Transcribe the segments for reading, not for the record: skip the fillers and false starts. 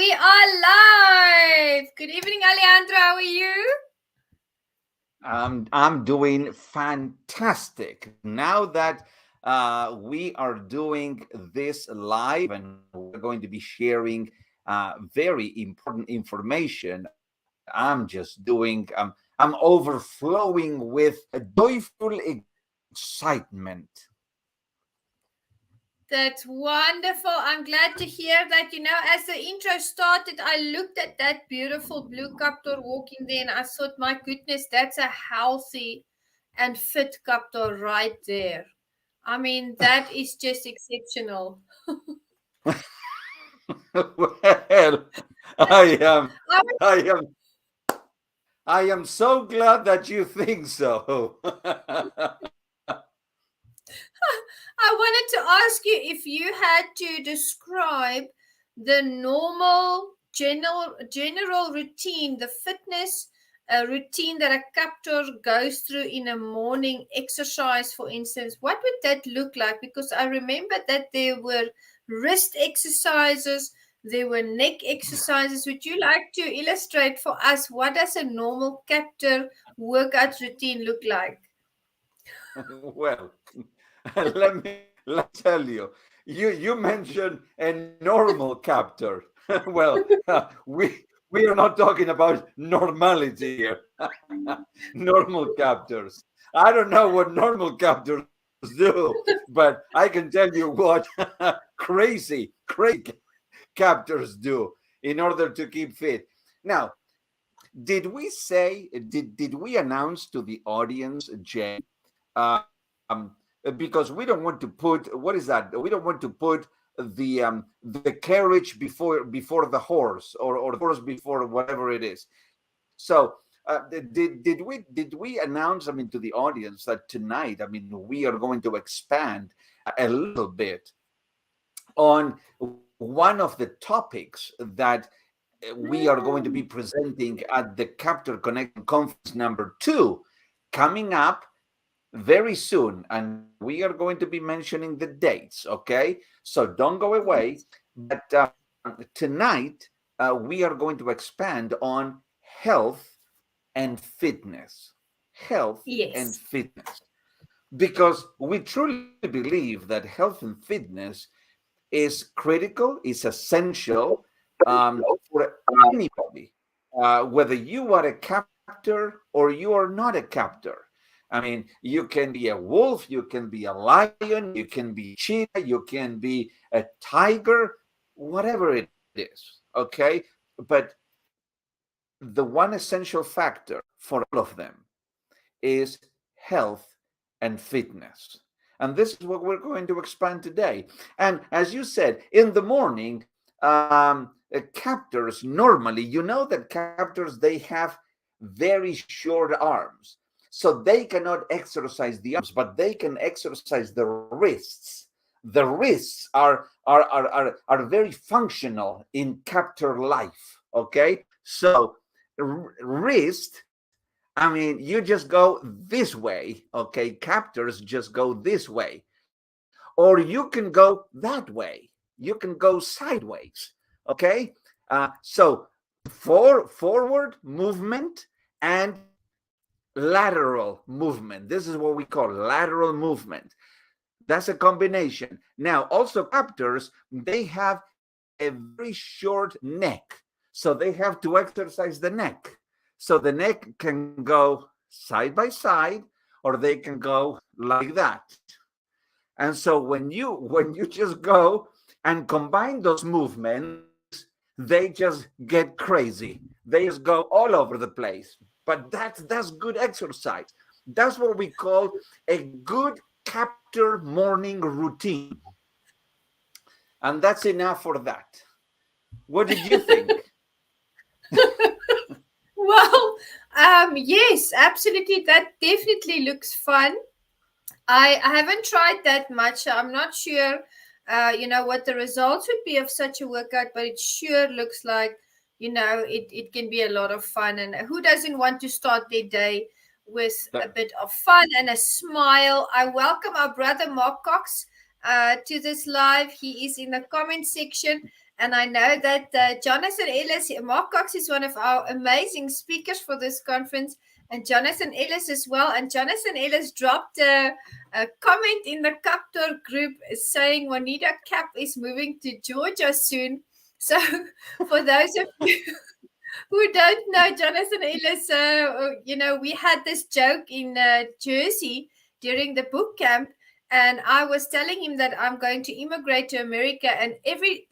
We are live. Good evening, Alejandro. How are you? I'm doing fantastic. Now that we are doing this live and we're going to be sharing very important information, I'm just doing, I'm overflowing with a joyful excitement. That's wonderful. I'm glad to hear that. As the intro started, I looked at that beautiful blue KAPPTOR walking there and I thought, my goodness, that's a healthy and fit KAPPTOR right there. I mean, that is just exceptional. Well, I am, I was I am, I am so glad that you think so. I wanted to ask you if you had to describe the normal general routine, the fitness routine that a captor goes through in a morning exercise, for instance. What would that look like? Because I remember that there were wrist exercises, there were neck exercises. Would you like to illustrate for us what does a normal captor workout routine look like? Well, let me tell you. You mentioned a normal captor. Well, we are not talking about normality here. Normal captors. I don't know what normal captors do, but I can tell you what crazy captors do in order to keep fit. Now, did we announce to the audience, Jay? Because we don't want to put, what is that? We don't want to put the carriage before the horse, or the horse before whatever it is. So did we announce, I mean, to the audience that tonight, I mean, we are going to expand a little bit on one of the topics that we are going to be presenting at the KAPPTOR Connection Conference #2 coming up very soon, and we are going to be mentioning the dates. Okay, so don't go away. But tonight we are going to expand on health and fitness. Health and Yes. fitness, because we truly believe that health and fitness is critical, is essential for anybody, whether you are a captor or you are not a captor. I mean, you can be a wolf, you can be a lion, you can be cheetah, you can be a tiger, whatever it is. Okay, but the one essential factor for all of them is health and fitness. And this is what we're going to expand today. And as you said, in the morning, captors normally, you know that captors, they have very short arms. So they cannot exercise the arms, but they can exercise the wrists. The wrists are very functional in captor life. Okay. So wrist, I mean, you just go this way, okay? Captors just go this way. Or you can go that way. You can go sideways, okay? So forward movement and lateral movement. This is what we call lateral movement. That's a combination. Now, also captors, they have a very short neck. So they have to exercise the neck. So the neck can go side by side, or they can go like that. And so when you just go and combine those movements, they just get crazy. They just go all over the place. But that's good exercise. That's what we call a good captor morning routine. And that's enough for that. What did you think? Well, yes, absolutely. That definitely looks fun. I haven't tried that much, so I'm not sure, what the results would be of such a workout, but it sure looks like, it can be a lot of fun. And who doesn't want to start their day with a That- bit of fun and a smile? I welcome our brother Mark Cox to this live. He is in the comment section. And I know that Jonathan Ellis, Mark Cox is one of our amazing speakers for this conference, and Jonathan Ellis as well. And Jonathan Ellis dropped a comment in the KAPPTOR group saying Juanita Cap is moving to Georgia soon. So for those of you who don't know Jonathan Ellis, we had this joke in Jersey during the boot camp, and I was telling him that I'm going to immigrate to America. And every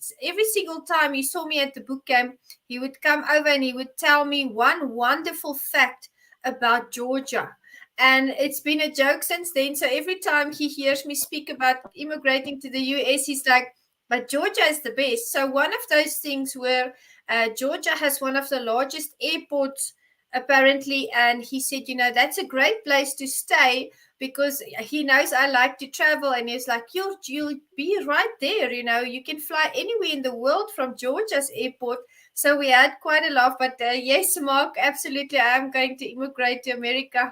single time he saw me at the boot camp, he would come over and he would tell me one wonderful fact about Georgia. And it's been a joke since then. So every time he hears me speak about immigrating to the US, he's like, but Georgia is the best. So one of those things where Georgia has one of the largest airports, apparently. And he said, that's a great place to stay because he knows I like to travel. And he's like, you'll be right there. You can fly anywhere in the world from Georgia's airport. So we had quite a laugh. But yes, Mark, absolutely. I'm going to immigrate to America.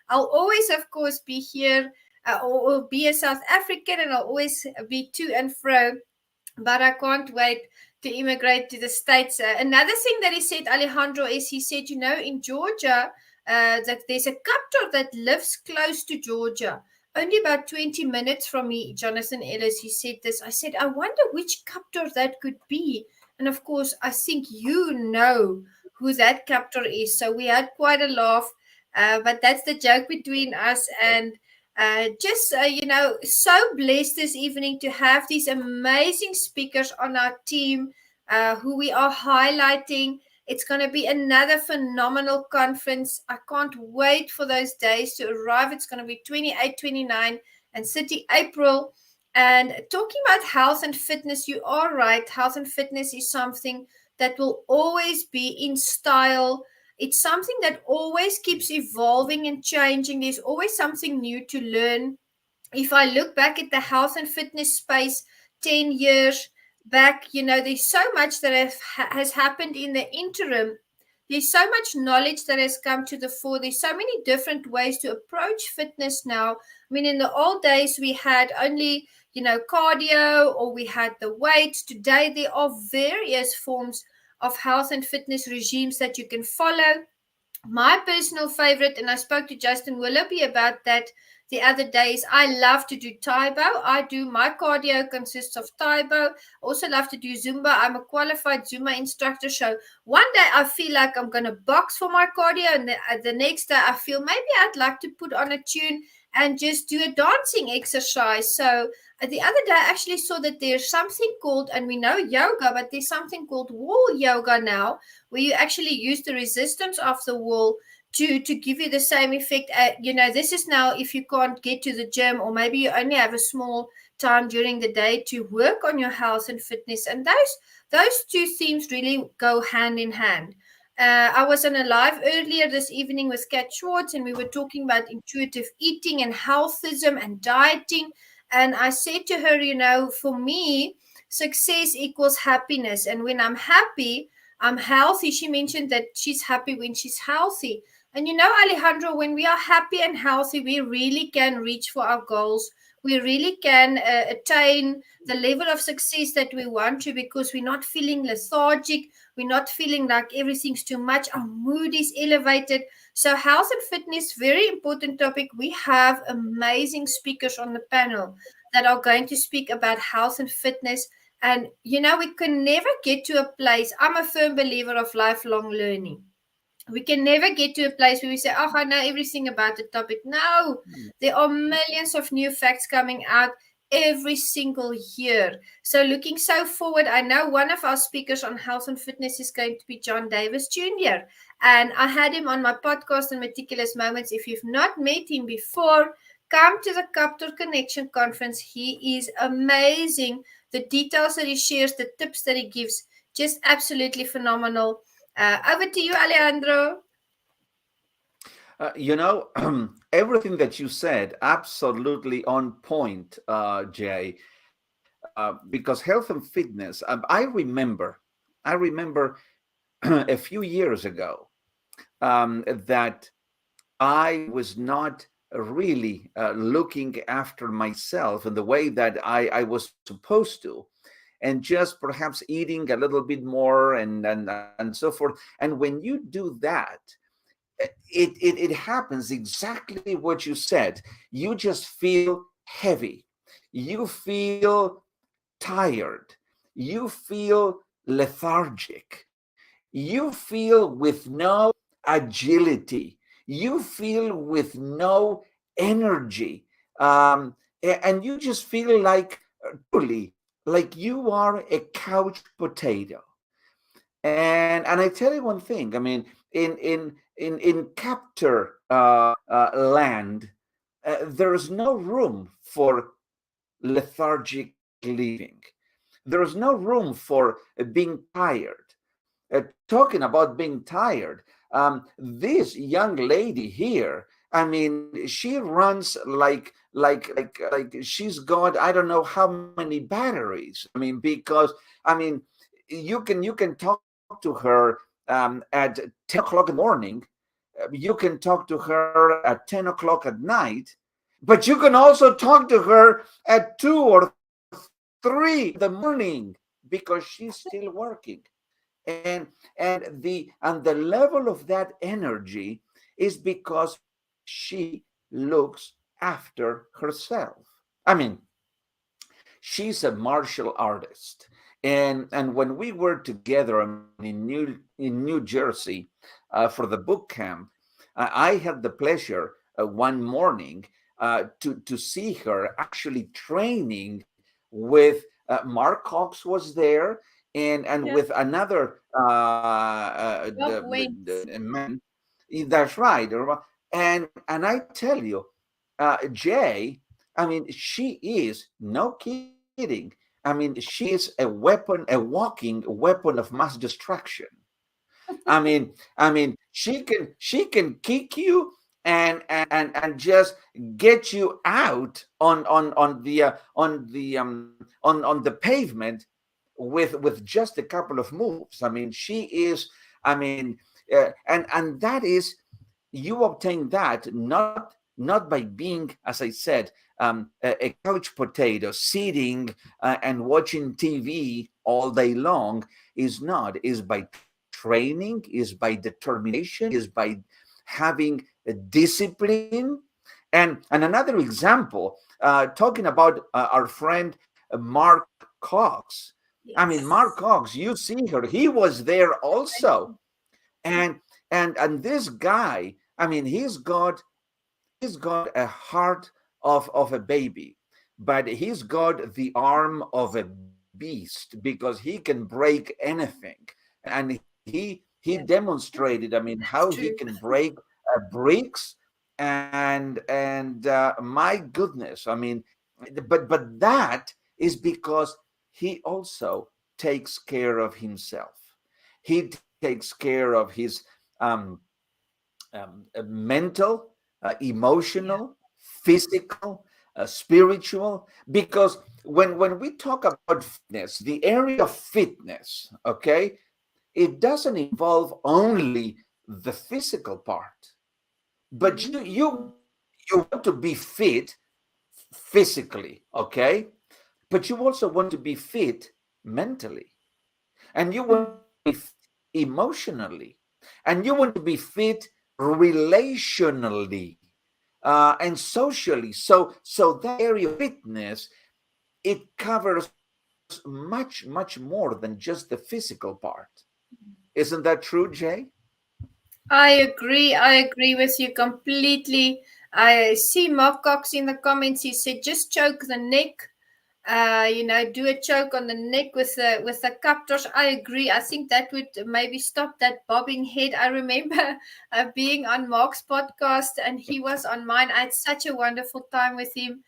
I'll always, of course, be here or be a South African, and I'll always be to and fro, but I can't wait to immigrate to the States. Another thing that he said, Alejandro, is he said, in Georgia, that there's a KAPPTOR that lives close to Georgia, only about 20 minutes from me, Jonathan Ellis. He said this. I said, I wonder which KAPPTOR that could be. And of course, I think you know who that KAPPTOR is. So we had quite a laugh, but that's the joke between us. And so blessed this evening to have these amazing speakers on our team who we are highlighting. It's going to be another phenomenal conference. I can't wait for those days to arrive. It's going to be 28, 29, and 30 April. And talking about health and fitness, you are right. Health and fitness is something that will always be in style. It's something that always keeps evolving and changing. There's always something new to learn. If I look back at the health and fitness space 10 years back, there's so much that has happened in the interim. There's so much knowledge that has come to the fore. There's so many different ways to approach fitness now. I mean, in the old days, we had only, cardio, or we had the weights. Today, there are various forms of health and fitness regimes that you can follow. My personal favorite, and I spoke to Justin Willoughby about that the other day, is I love to do Taibo. My cardio consists of Taibo. Also love to do Zumba. I'm a qualified Zumba instructor. So one day I feel like I'm going to box for my cardio, and the next day I feel maybe I'd like to put on a tune and just do a dancing exercise. So the other day I actually saw that there's something called, and we know yoga, but there's something called wall yoga now, where you actually use the resistance of the wall to give you the same effect. This is now if you can't get to the gym, or maybe you only have a small time during the day to work on your health and fitness. And those two themes really go hand in hand. I was on a live earlier this evening with Kat Schwartz, and we were talking about intuitive eating and healthism and dieting. And I said to her, for me, success equals happiness. And when I'm happy, I'm healthy. She mentioned that she's happy when she's healthy. And Alejandro, when we are happy and healthy, we really can reach for our goals. We really can attain the level of success that we want to, because we're not feeling lethargic. We're not feeling like everything's too much. Our mood is elevated. So health and fitness, very important topic. We have amazing speakers on the panel that are going to speak about health and fitness. And, we can never get to a place. I'm a firm believer of lifelong learning. We can never get to a place where we say, I know everything about the topic. No, there are millions of new facts coming out every single year. So looking so forward, I know one of our speakers on health and fitness is going to be John Davis Jr. And I had him on my podcast on Meticulous Moments. If you've not met him before, come to the KAPPTOR Connection Conference. He is amazing. The details that he shares, the tips that he gives, just absolutely phenomenal. Over to you, Alejandro. Everything that you said, absolutely on point, Jay. Because health and fitness, I remember a few years ago that I was not really looking after myself in the way that I was supposed to. and just perhaps eating a little bit more and so forth. And when you do that, it happens exactly what you said. You just feel heavy, you feel tired, you feel lethargic, you feel with no agility, you feel with no energy, and you just feel like truly like you are a couch potato. And I tell you one thing. I mean, in captor land, there is no room for lethargic living. There is no room for being tired. Talking about being tired, this young lady here, I mean, she runs like she's got I don't know how many batteries. I mean, because I mean, you can talk to her at 10 o'clock in the morning. You can talk to her at 10 o'clock at night, but you can also talk to her at 2 or 3 in the morning because she's still working. And the level of that energy is because she looks after herself. I mean, she's a martial artist. And when we were together, I mean, in New Jersey, for the book camp, I had the pleasure one morning to see her actually training with Mark Cox was there, and Yeah. with another Rob Wentz. man. That's right. And I tell you, Jay, I mean, she is no kidding. I mean, she is a weapon, a walking weapon of mass destruction. I mean, she can kick you and just get you out on the pavement with just a couple of moves. I mean, she is. I mean, and that is you obtain that not by being, as I said, a couch potato sitting and watching TV all day long. Is not is by training, is by determination, is by having a discipline. And another example, talking about our friend Mark Cox. I mean, Mark Yes. Cox, you see her, he was there I also. know. and and this guy, I mean, he's got a heart of a baby, but he's got the arm of a beast because he can break anything. And he Yeah. demonstrated, I mean, how That's he true. can break bricks. And my goodness, I mean, but that is because he also takes care of himself. He takes care of his um, mental, Yeah. emotional, physical, spiritual. Because when we talk about fitness, the area of fitness, okay, it doesn't involve only the physical part, but Mm-hmm. you want to be fit physically, okay, but you also want to be fit mentally, and you want to be fit emotionally, and you want to be fit relationally, and socially. So that area of fitness, it covers much more than just the physical part. Isn't that true, Jay? I agree with you completely. I see Mark Cox in the comments. He said, just choke the neck. Do a choke on the neck with the captors. I agree. I think that would maybe stop that bobbing head. I remember being on Mark's podcast and he was on mine. I had such a wonderful time with him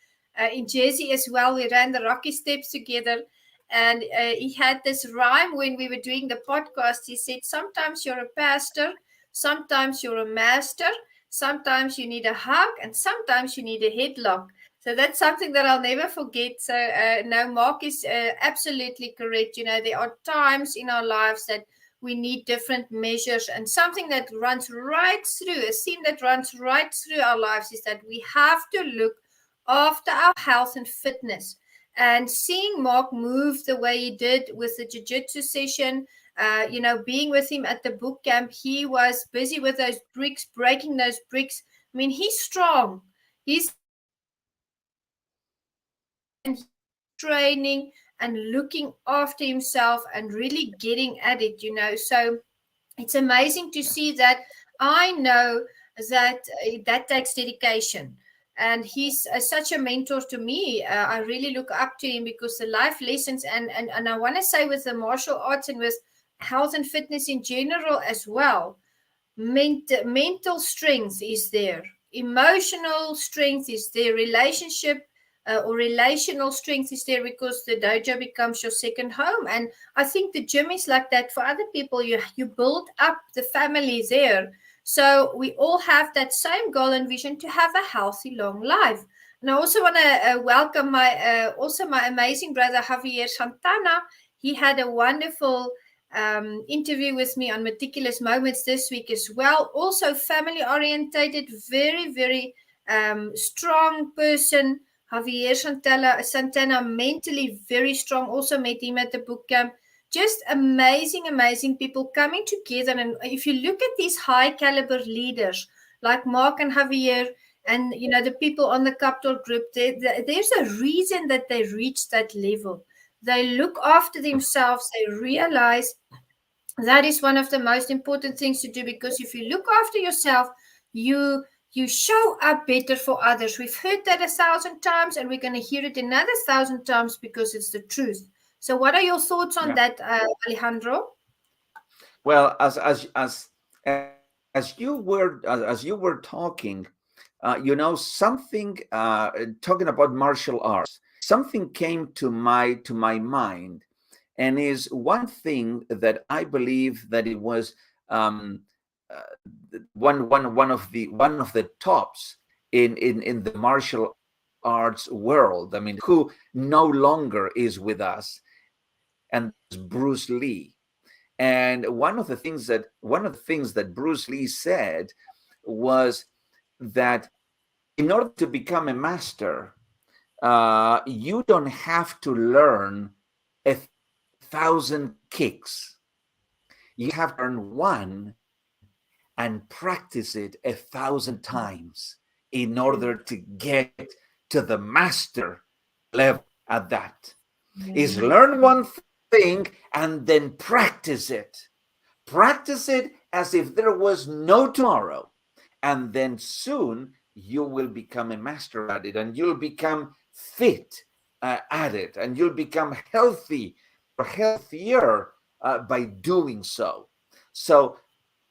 in Jersey as well. We ran the Rocky Steps together. And he had this rhyme when we were doing the podcast. He said, sometimes you're a pastor, sometimes you're a master, sometimes you need a hug, and sometimes you need a headlock. So that's something that I'll never forget. So, no, Mark is absolutely correct. There are times in our lives that we need different measures, and something that runs right through, a theme that runs right through our lives is that we have to look after our health and fitness. And seeing Mark move the way he did with the jiu-jitsu session, being with him at the boot camp, he was busy with those bricks, breaking those bricks. I mean, he's strong. He's and he's training and looking after himself and really getting at it, So it's amazing to Yeah. see that. I know that that takes dedication. And he's such a mentor to me. I really look up to him because the life lessons, and I want to say with the martial arts and with health and fitness in general as well, mental strength is there, emotional strength is there, relationship or relational strength is there, because the dojo becomes your second home. And I think the gym is like that for other people. You build up the family there. So we all have that same goal and vision to have a healthy long life. And I also want to welcome my amazing brother Javier Santana. He had a wonderful interview with me on Meticulous Moments this week as well. Also, family orientated, very, very strong person. Javier Santana, mentally very strong. Also met him at the boot camp. Just amazing, amazing people coming together. And if you look at these high caliber leaders like Mark and Javier, and the people on the KAPPTOR group, there's a reason that they reached that level. They look after themselves. They realize that is one of the most important things to do, because if you look after yourself, you show up better for others. We've heard that 1,000 times, and we're going to hear it another 1,000 times because it's the truth. So what are your thoughts on Yeah. that, Alejandro? Well, as you were talking, something talking about martial arts, something came to my mind, and is one thing that I believe that it was uh, one of the tops in the martial arts world. I mean, who no longer is with us, and that is Bruce Lee. And one of the things that Bruce Lee said was that in order to become a master, you don't have to learn 1,000 kicks. You have to learn one and practice it 1,000 times in order to get to the master level at that. Is learn one thing and then practice it. Practice it as if there was no tomorrow. And then soon you will become a master at it, and you'll become fit at it, and you'll become healthy or healthier by doing so. So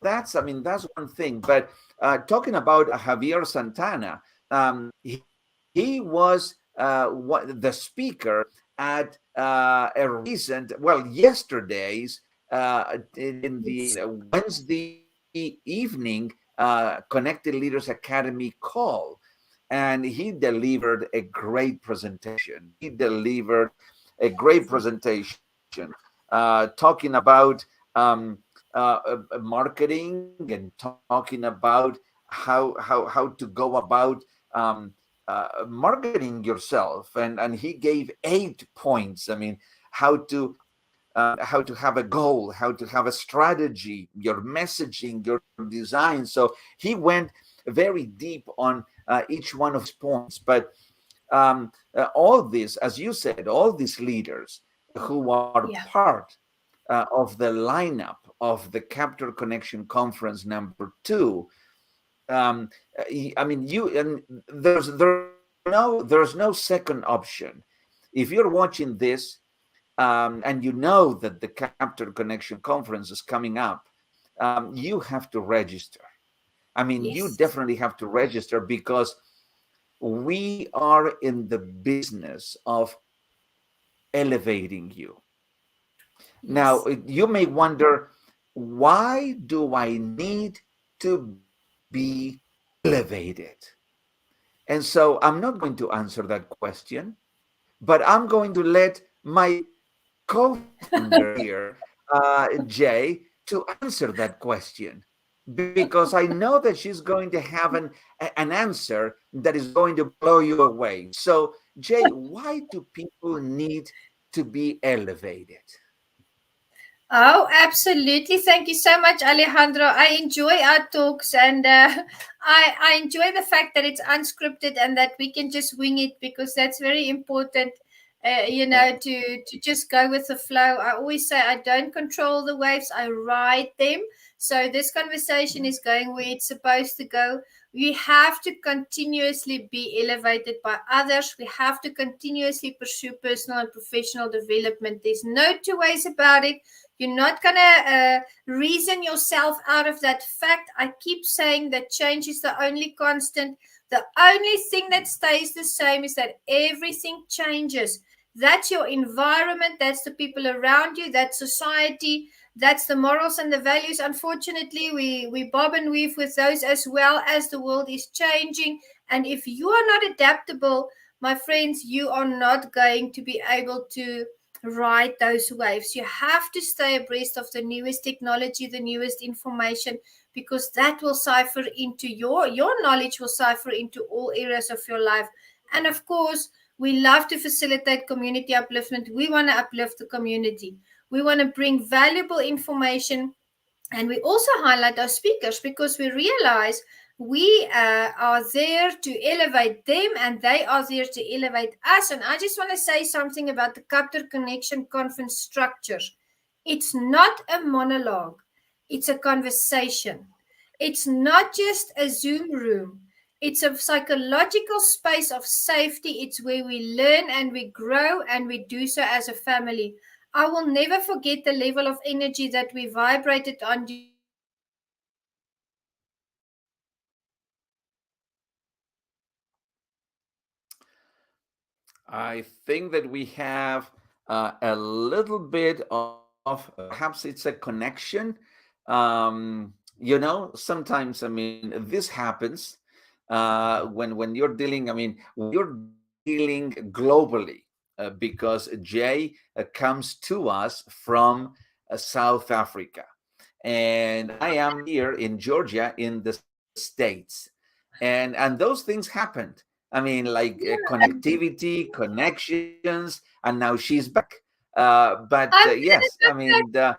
that's one thing. But talking about Javier Santana, he was the speaker at a recent, well, yesterday's in the Wednesday evening Connected Leaders Academy call. And he delivered a great presentation. Talking about marketing, and talking about how to go about marketing yourself. And he gave 8 points. I mean, how to have a goal, how to have a strategy, your messaging, your design. So he went very deep on each one of his points. But all this, as you said, all these leaders who are Yeah. part of the lineup of the KAPPTOR Connection Conference #2. I mean, and there's no second option. If you're watching this, and you know that the KAPPTOR Connection Conference is coming up, you have to register. I mean, you Yes. definitely have to register, because we are in the business of elevating you. Now, Yes. you may wonder, why do I need to be elevated? And so I'm not going to answer that question, but I'm going to let my co-founder here, Jay, to answer that question. because I know that she's going to have an answer that is going to blow you away. So, Jay, why do people need to be elevated? Oh, absolutely. Thank you so much, Alejandro. I enjoy our talks, and I enjoy the fact that it's unscripted and that we can just wing it, because that's very important, to just go with the flow. I always say I don't control the waves, I ride them. So this conversation is going where it's supposed to go. We have to continuously be elevated by others. We have to continuously pursue personal and professional development. There's no two ways about it. You're not going to reason yourself out of that fact. I keep saying that change is the only constant. The only thing that stays the same is that everything changes. That's your environment, that's the people around you, that's society, that's the morals and the values. Unfortunately, we bob and weave with those as well, as the world is changing. And if you are not adaptable, my friends, you are not going to be able to ride those waves. You have to stay abreast of the newest technology, the newest information, because that will cipher into your knowledge will cipher into all areas of your life. And of course, we love to facilitate community upliftment. We want to uplift the community. We want to bring valuable information, and we also highlight our speakers because we realize we are there to elevate them and they are there to elevate us. And I just want to say something about the KAPPTOR Connection Conference structure. It's not a monologue, it's a conversation. It's not just a Zoom room. It's a psychological space of safety. It's where we learn and we grow, and we do so as a family. I will never forget the level of energy that we vibrated on during the first conference. And I know Mark Cox will resonate with this. We always say I think that we have a little bit of perhaps it's a connection. Sometimes, I mean, this happens when you're dealing, I mean, when you're dealing globally, because Jay comes to us from South Africa, and I am here in Georgia in the States, and those things happened. I mean, like connectivity, connections, and now she's back. But I'm gonna yes, I mean, yeah.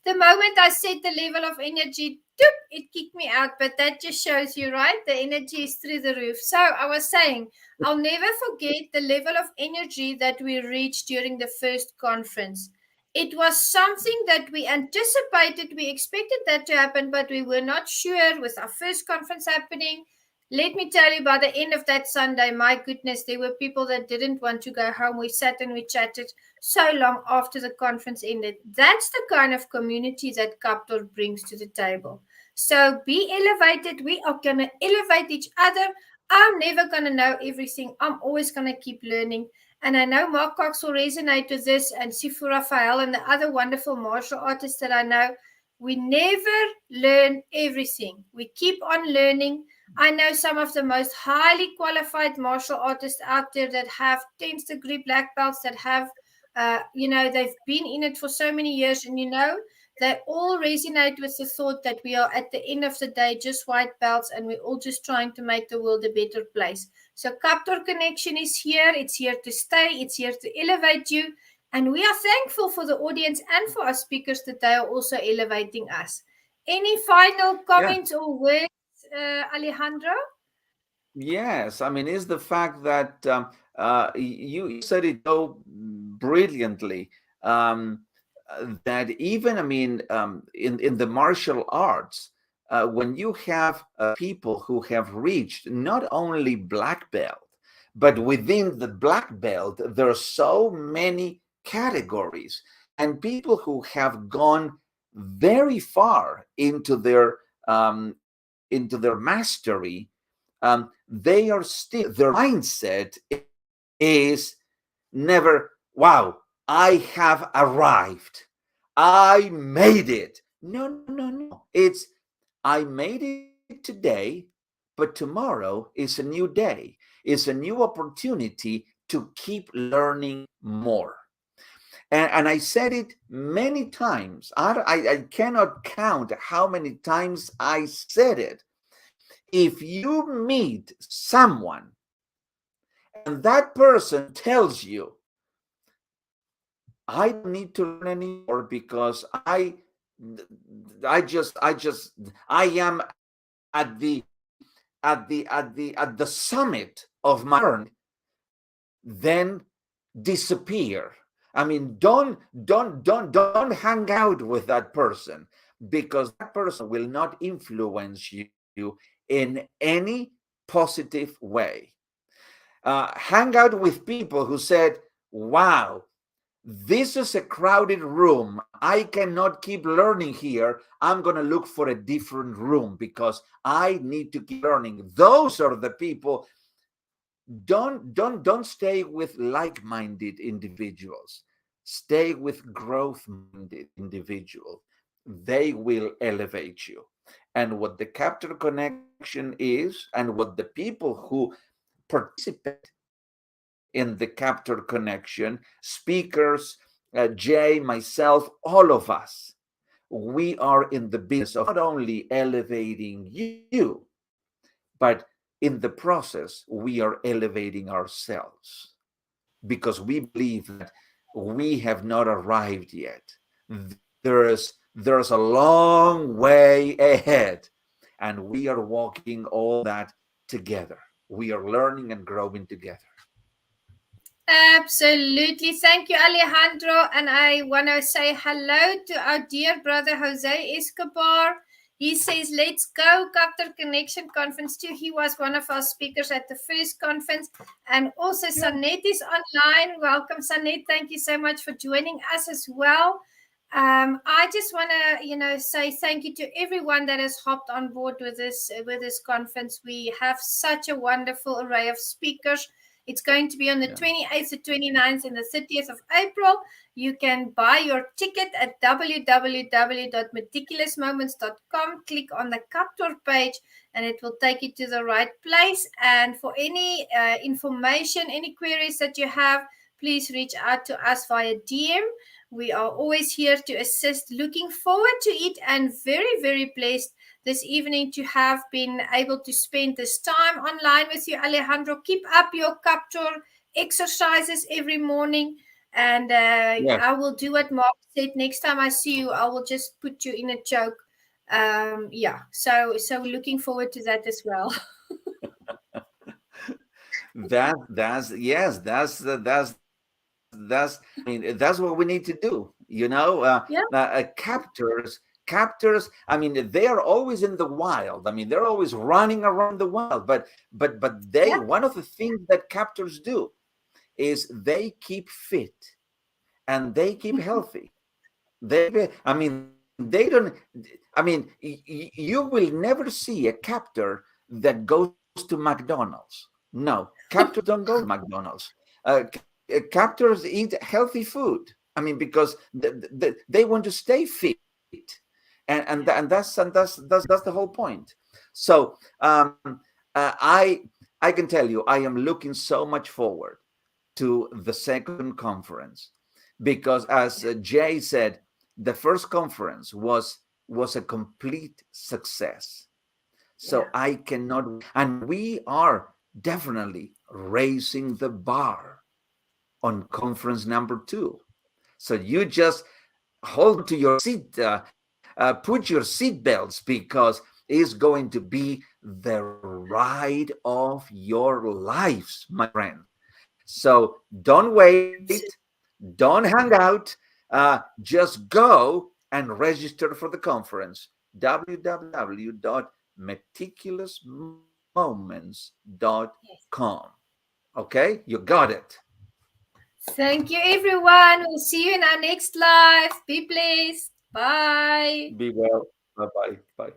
The moment I set the level of energy, doop, it kicked me out. But that just shows you, right? The energy is through the roof. So I was saying, I'll never forget the level of energy that we reached during the first conference. It was something that we anticipated, we expected that to happen, but we were not sure with our first conference happening. Let me tell you, by the end of that Sunday, my goodness, there were people that didn't want to go home. We sat and we chatted so long after the conference ended. That's the kind of community that KAPPTOR brings to the table. So be elevated. We are going to elevate each other. I'm never going to know everything. I'm always going to keep learning. And I know Mark Cox will resonate with this, and Sifu Raphael and the other wonderful martial artists that I know. We never learn everything. We keep on learning. I know some of the most highly qualified martial artists out there that have 10th degree black belts, that have they've been in it for so many years, and they all resonate with the thought that we are at the end of the day just white belts, and we're all just trying to make the world a better place. So KAPPTOR Connection is here. It's here to stay. It's here to elevate you. And we are thankful for the audience and for our speakers that they are also elevating us. Any final yeah, comments or words, Alejandro? yes. I mean, is the fact that you said it so brilliantly, that even, I mean, in the martial arts, when you have people who have reached not only black belt, but within the black belt, there are so many categories, and people who have gone very far into their mastery, they are still, their mindset is never, wow, I have arrived, I made it. No, no, no, no. It's, I made it today, but tomorrow is a new day, is a new opportunity to keep learning more. And I said it many times. I cannot count how many times I said it. If you meet someone and that person tells you, I don't need to learn anymore because I am at the summit of my learning, then disappear. I mean, don't hang out with that person, because that person will not influence you in any positive way. Hang out with people who said, wow, this is a crowded room, I cannot keep learning here, I'm going to look for a different room because I need to keep learning. Those are the people. Don't stay with like-minded individuals. Stay with growth-minded individuals. They will elevate you. And what the Captor Connection is, and what the people who participate in the Captor Connection, speakers, Jay, myself, all of us, we are in the business of not only elevating you, but in the process, we are elevating ourselves, because we believe that we have not arrived yet. There's a long way ahead, and we are walking all that together. We are learning and growing together. Absolutely. Thank you, Alejandro. And I want to say hello to our dear brother Jose Escobar. He says, let's go, KAPPTOR Connection Conference 2. He was one of our speakers at the first conference. And also, Yeah. Sanet is online. Welcome, Sanet. Thank you so much for joining us as well. I just want to, say thank you to everyone that has hopped on board with this conference. We have such a wonderful array of speakers. It's going to be on the 28th, the 29th, and the 30th of April. You can buy your ticket at www.meticulousmoments.com. Click on the KAPPTOR page, and it will take you to the right place. And for any information, any queries that you have, please reach out to us via DM. We are always here to assist. Looking forward to it, and very, very blessed this evening to have been able to spend this time online with you, Alejandro. Keep up your KAPPTOR exercises every morning. And Yeah. I will do what Mark said. Next time I see you, I will just put you in a choke. So looking forward to that as well. That's yes, that's I mean, that's what we need to do. Yeah, Captors. I mean, they are always in the wild. I mean, they're always running around the wild. But they yeah, one of the things that captors do is they keep fit and they keep healthy. I mean, they don't. I mean, you will never see a captor that goes to McDonald's. No, captors don't go to McDonald's. Captors eat healthy food. I mean, because they want to stay fit, and that's the whole point. So I can tell you, I am looking so much forward to the second conference, because as Jay said, the first conference was a complete success. yeah, So I cannot, and we are definitely raising the bar on conference number 2. So you just hold to your seat, put your seat belts, because it's going to be the ride of your lives, my friend. So don't wait, don't hang out, just go and register for the conference. www.meticulousmoments.com. Okay, you got it. Thank you, everyone. We'll see you in our next live. Be blessed. Bye. Be well. Bye bye. Bye.